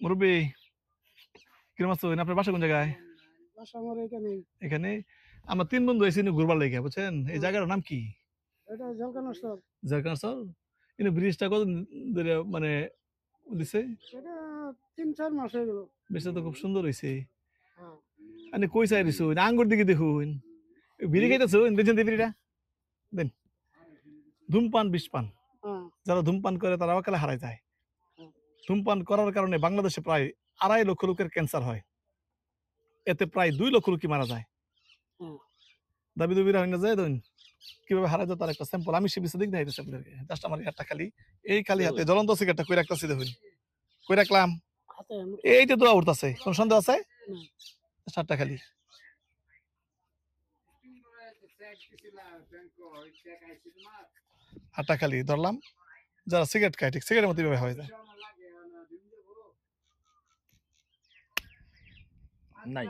মুরব্বী কিরম আছো? আপনার বাসা কোন জায়গায়? বাসা আমার এখানে। এখানে আমরা 3 বন্ধু এসে ঘুরবার লেগে, বুঝছেন? এই জায়গাটার নাম কি? এটা জলকানোর সব। জারকানসর। কিন্তু ব্রিজটা কত ধরে মানে দিছে? এটা 3-4 মাস হয়ে গেল। ব্রিজটা তো খুব সুন্দর হইছে। হ্যাঁ। আপনি কই চাই দিছো? আঙ্গুর দিকে দেখুন। বিড়ি খাইতেছো? দেখছেন বিড়িটা? দেন। ধূমপান বিষপান। হ্যাঁ। যারা ধূমপান করে তারা অকালে হারায় যায়। হ্যাঁ। ধূমপান করার কারণে বাংলাদেশে প্রায় 2.5 লক্ষ লোকের ক্যান্সার হয়। এতে প্রায় 2 লক্ষ লোকই মারা যায়। হ্যাঁ। দাবি দুবিরা হইনা যায় দেন। কিভাবে হারায় যায় তার একটা স্যাম্পল আমি সে বিষয়ে দিক দেখাইতেছি আপনাদেরকে। জাস্ট আমার হাতটা খালি এই খালি হাতে জ্বলন্ত সিগারেটটা কই রাখতাছি দেখুন। কই রাখলাম? হাতে। এই যে দোয়া উঠতাছে। কোন সন্দেহ আছে? না। হাতটা খালি। হাতটা খালি ধরলাম। যারা সিগারেট খায় ঠিক সিগারেটের মতো এভাবে হয়ে যায়। নাই।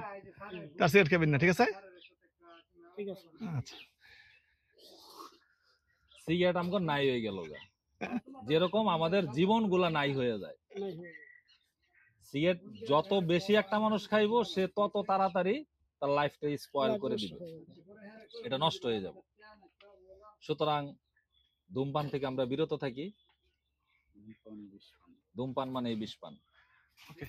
তার সিগারেট খাবেন না, ঠিক আছে? ঠিক আছে। আচ্ছা। সিগারেট আমগো নাই হয়ে গেল গা। যেরকম আমাদের জীবনগুলা নাই হয়ে যায়। নাই হয়ে গেল। সিগারেট যত বেশি একটা মানুষ খাইবো সে তত তাড়াতাড়ি তার লাইফটা স্পয়েল করে দিবে, এটা নষ্ট হয়ে যাবে। সুতরাং ধূমপান থেকে আমরা বিরত থাকি। ধূমপান মানে বিষ পান। ওকে।